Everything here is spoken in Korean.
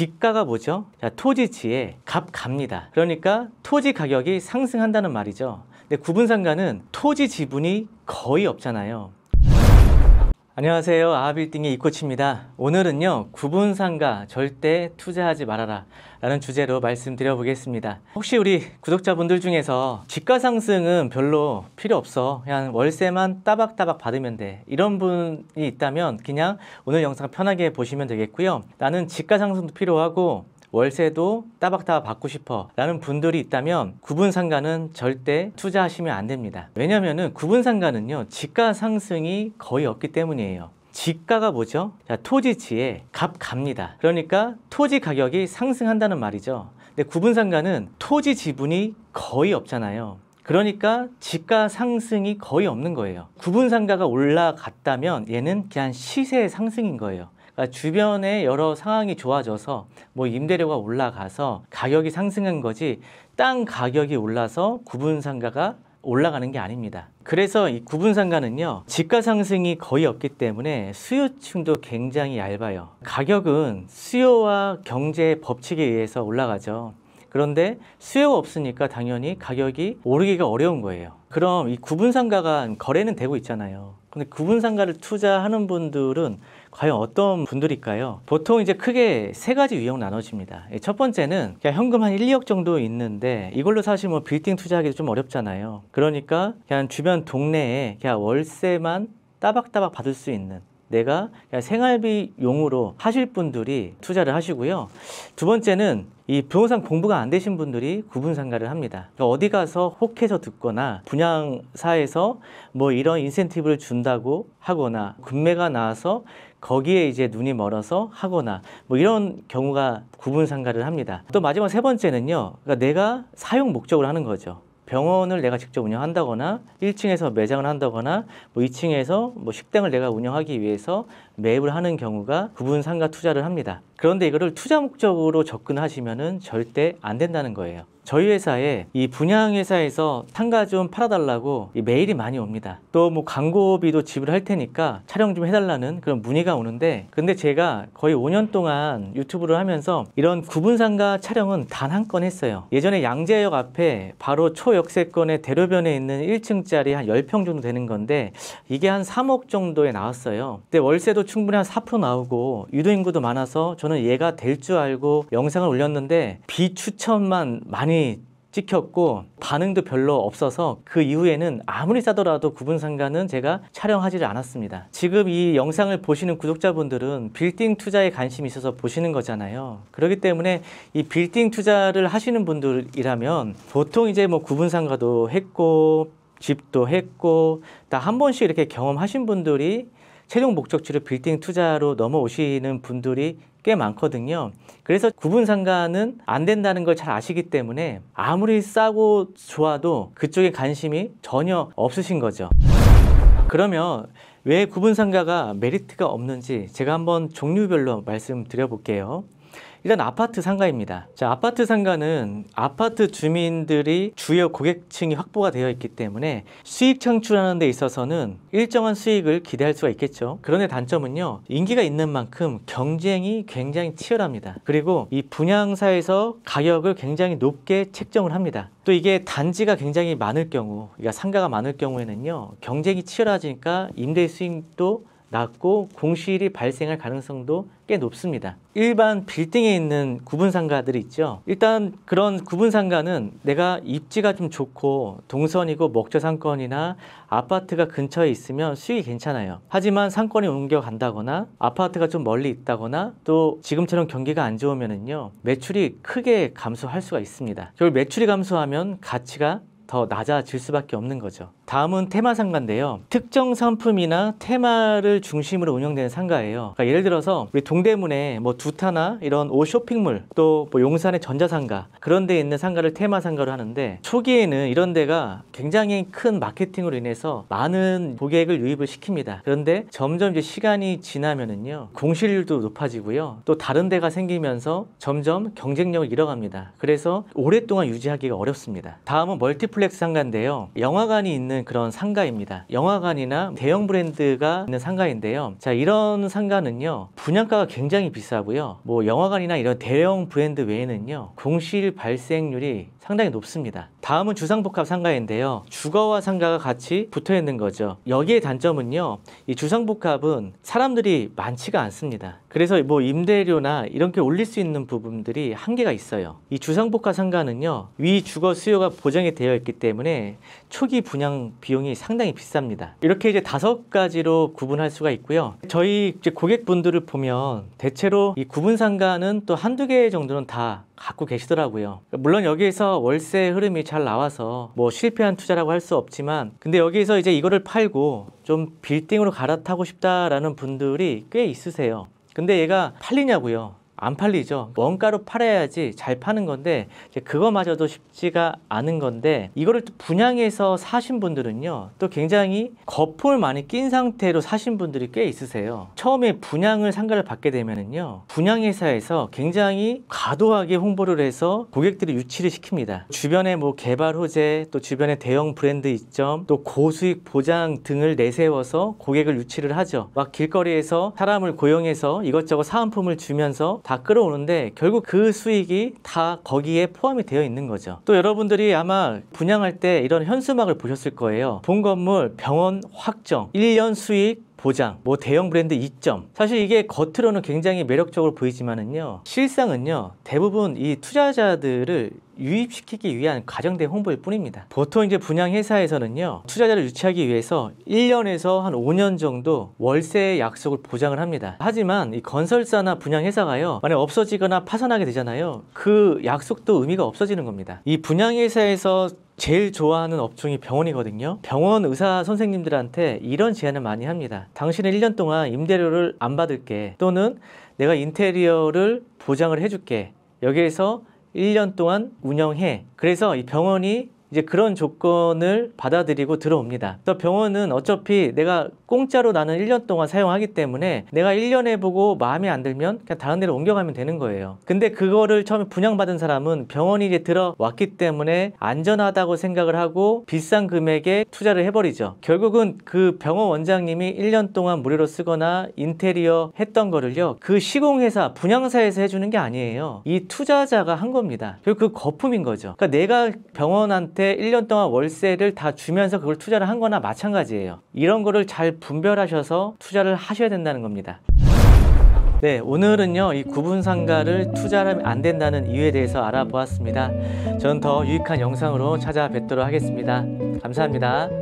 지가가 뭐죠? 자, 토지지에 값 갑니다. 그러니까 토지 가격이 상승한다는 말이죠. 근데 구분상가는 토지 지분이 거의 없잖아요. 안녕하세요. 아하빌딩의 이코치입니다. 오늘은요, 구분상가 절대 투자하지 말아라 라는 주제로 말씀드려 보겠습니다. 혹시 우리 구독자분들 중에서 지가 상승은 별로 필요 없어, 그냥 월세만 따박따박 받으면 돼, 이런 분이 있다면 그냥 오늘 영상 편하게 보시면 되겠고요. 나는 지가 상승도 필요하고 월세도 따박따박 받고 싶어 라는 분들이 있다면 구분상가는 절대 투자하시면 안 됩니다. 왜냐면은 구분상가는요, 지가 상승이 거의 없기 때문이에요. 지가가 뭐죠? 자, 토지지에 값 갑니다. 그러니까 토지 가격이 상승한다는 말이죠. 근데 구분상가는 토지 지분이 거의 없잖아요. 그러니까 지가 상승이 거의 없는 거예요. 구분상가가 올라갔다면 얘는 그냥 시세 상승인 거예요. 그러니까 주변에 여러 상황이 좋아져서 뭐 임대료가 올라가서 가격이 상승한 거지, 땅 가격이 올라서 구분상가가 올라가는 게 아닙니다. 그래서 이 구분상가는요, 지가 상승이 거의 없기 때문에 수요층도 굉장히 얇아요. 가격은 수요와 경제 법칙에 의해서 올라가죠. 그런데 수요가 없으니까 당연히 가격이 오르기가 어려운 거예요. 그럼 이 구분상가가 거래는 되고 있잖아요. 근데 구분상가를 투자하는 분들은 과연 어떤 분들일까요? 보통 이제 크게 세 가지 유형 나눠집니다. 첫 번째는 그냥 현금 한 1, 2억 정도 있는데 이걸로 사실 뭐 빌딩 투자하기도 좀 어렵잖아요. 그러니까 그냥 주변 동네에 그냥 월세만 따박따박 받을 수 있는, 내가 그냥 생활비용으로 하실 분들이 투자를 하시고요. 두 번째는 이 부동산 공부가 안 되신 분들이 구분상가를 합니다. 그러니까 어디 가서 혹해서 듣거나 분양사에서 뭐 이런 인센티브를 준다고 하거나 금매가 나와서 거기에 이제 눈이 멀어서 하거나 뭐 이런 경우가 구분상가를 합니다. 또 마지막 세 번째는요, 그러니까 내가 사용 목적으로 하는 거죠. 병원을 내가 직접 운영한다거나 1층에서 매장을 한다거나 뭐 2층에서 뭐 식당을 내가 운영하기 위해서 매입을 하는 경우가 구분상가 투자를 합니다. 그런데 이거를 투자 목적으로 접근하시면은 절대 안 된다는 거예요. 저희 회사에 이 분양회사에서 상가 좀 팔아달라고 메일이 많이 옵니다. 또 뭐 광고비도 지불할 테니까 촬영 좀 해달라는 그런 문의가 오는데, 근데 제가 거의 5년 동안 유튜브를 하면서 이런 구분상가 촬영은 단 한 건 했어요. 예전에 양재역 앞에 바로 초역세권의 대로변에 있는 1층짜리 한 10평 정도 되는 건데 이게 한 3억 정도에 나왔어요. 근데 월세도 충분히 한 4% 나오고 유도인구도 많아서 저는 얘가 될 줄 알고 영상을 올렸는데 비추천만 많이 찍혔고 반응도 별로 없어서 그 이후에는 아무리 싸더라도 구분상가는 제가 촬영하지를 않았습니다. 지금 이 영상을 보시는 구독자분들은 빌딩 투자에 관심이 있어서 보시는 거잖아요. 그렇기 때문에 이 빌딩 투자를 하시는 분들이라면 보통 이제 뭐 구분상가도 했고 집도 했고 다 한 번씩 이렇게 경험하신 분들이 최종 목적지로 빌딩 투자로 넘어오시는 분들이 꽤 많거든요. 그래서 구분상가는 안 된다는 걸 잘 아시기 때문에 아무리 싸고 좋아도 그쪽에 관심이 전혀 없으신 거죠. 그러면 왜 구분상가가 메리트가 없는지 제가 한번 종류별로 말씀드려 볼게요. 일단 아파트 상가입니다. 자, 아파트 상가는 아파트 주민들이 주요 고객층이 확보가 되어 있기 때문에 수익 창출하는 데 있어서는 일정한 수익을 기대할 수가 있겠죠. 그런데 단점은요, 인기가 있는 만큼 경쟁이 굉장히 치열합니다. 그리고 이 분양사에서 가격을 굉장히 높게 책정을 합니다. 또 이게 단지가 굉장히 많을 경우, 그러니까 상가가 많을 경우에는요, 경쟁이 치열하니까 임대 수익도 낮고 공실이 발생할 가능성도 꽤 높습니다. 일반 빌딩에 있는 구분상가들이 있죠. 일단 그런 구분상가는 내가 입지가 좀 좋고 동선이고 목조 상권이나 아파트가 근처에 있으면 수익이 괜찮아요. 하지만 상권이 옮겨간다거나 아파트가 좀 멀리 있다거나 또 지금처럼 경기가 안 좋으면은요, 매출이 크게 감소할 수가 있습니다. 결국 매출이 감소하면 가치가 더 낮아질 수밖에 없는 거죠. 다음은 테마상가인데요. 특정 상품이나 테마를 중심으로 운영되는 상가예요. 그러니까 예를 들어서 우리 동대문에 뭐 두타나 이런 옷 쇼핑몰, 또 뭐 용산의 전자상가, 그런 데 있는 상가를 테마상가로 하는데 초기에는 이런 데가 굉장히 큰 마케팅으로 인해서 많은 고객을 유입을 시킵니다. 그런데 점점 이제 시간이 지나면은요, 공실률도 높아지고요, 또 다른 데가 생기면서 점점 경쟁력을 잃어갑니다. 그래서 오랫동안 유지하기가 어렵습니다. 다음은 멀티플렉스 상가인데요. 영화관이 있는 있는 그런 상가입니다. 영화관이나 대형 브랜드가 있는 상가인데요. 자, 이런 상가는요, 분양가가 굉장히 비싸고요. 뭐 영화관이나 이런 대형 브랜드 외에는요, 공실 발생률이 상당히 높습니다. 다음은 주상복합 상가인데요. 주거와 상가가 같이 붙어 있는 거죠. 여기의 단점은요, 이 주상복합은 사람들이 많지가 않습니다. 그래서 뭐 임대료나 이런 게 올릴 수 있는 부분들이 한계가 있어요. 이 주상복합 상가는요, 위 주거 수요가 보장이 되어 있기 때문에 초기 분양 비용이 상당히 비쌉니다. 이렇게 이제 5가지로 구분할 수가 있고요. 저희 이제 고객분들을 보면 대체로 이 구분 상가는 또 한두 개 정도는 다 갖고 계시더라고요. 물론 여기에서 월세 흐름이 잘 나와서 뭐 실패한 투자라고 할 수 없지만, 근데 여기서 이제 이거를 팔고 좀 빌딩으로 갈아타고 싶다라는 분들이 꽤 있으세요. 근데 얘가 팔리냐고요? 안 팔리죠. 원가로 팔아야지 잘 파는 건데 이제 그거마저도 쉽지가 않은 건데, 이거를 또 분양해서 사신 분들은요, 또 굉장히 거품을 많이 낀 상태로 사신 분들이 꽤 있으세요. 처음에 분양을 상가를 받게 되면은요, 분양회사에서 굉장히 과도하게 홍보를 해서 고객들이 유치를 시킵니다. 주변에 뭐 개발 호재, 또 주변에 대형 브랜드 입점, 또 고수익 보장 등을 내세워서 고객을 유치를 하죠. 막 길거리에서 사람을 고용해서 이것저것 사은품을 주면서 다 끌어오는데 결국 그 수익이 다 거기에 포함이 되어 있는 거죠. 또 여러분들이 아마 분양할 때 이런 현수막을 보셨을 거예요. 본 건물 병원 확정, 1년 수익 보장, 뭐 대형 브랜드 입점. 사실 이게 겉으로는 굉장히 매력적으로 보이지만은요, 실상은요, 대부분 이 투자자들을 유입시키기 위한 과정된 홍보일 뿐입니다. 보통 이제 분양회사에서는요, 투자자를 유치하기 위해서 1년에서 한 5년 정도 월세 약속을 보장을 합니다. 하지만 이 건설사나 분양회사가요, 만약 없어지거나 파산하게 되잖아요. 그 약속도 의미가 없어지는 겁니다. 이 분양회사에서 제일 좋아하는 업종이 병원이거든요. 병원 의사 선생님들한테 이런 제안을 많이 합니다. 당신은 1년 동안 임대료를 안 받을게, 또는 내가 인테리어를 보장을 해줄게. 여기에서 1년 동안 운영해. 그래서 이 병원이 이제 그런 조건을 받아들이고 들어옵니다. 그래서 병원은 어차피 내가 공짜로 나는 1년 동안 사용하기 때문에 내가 1년 해보고 마음에 안 들면 그냥 다른 데로 옮겨가면 되는 거예요. 근데 그거를 처음에 분양받은 사람은 병원이 이제 들어왔기 때문에 안전하다고 생각을 하고 비싼 금액에 투자를 해버리죠. 결국은 그 병원 원장님이 1년 동안 무료로 쓰거나 인테리어 했던 거를요, 그 시공회사, 분양사에서 해주는 게 아니에요. 이 투자자가 한 겁니다. 결국 그 거품인 거죠. 그러니까 내가 병원한테 1년 동안 월세를 다 주면서 그걸 투자를 한 거나 마찬가지예요. 이런 거를 잘 분별하셔서 투자를 하셔야 된다는 겁니다. 네, 오늘은요, 이 구분상가를 투자하면 안 된다는 이유에 대해서 알아보았습니다. 저는 더 유익한 영상으로 찾아뵙도록 하겠습니다. 감사합니다.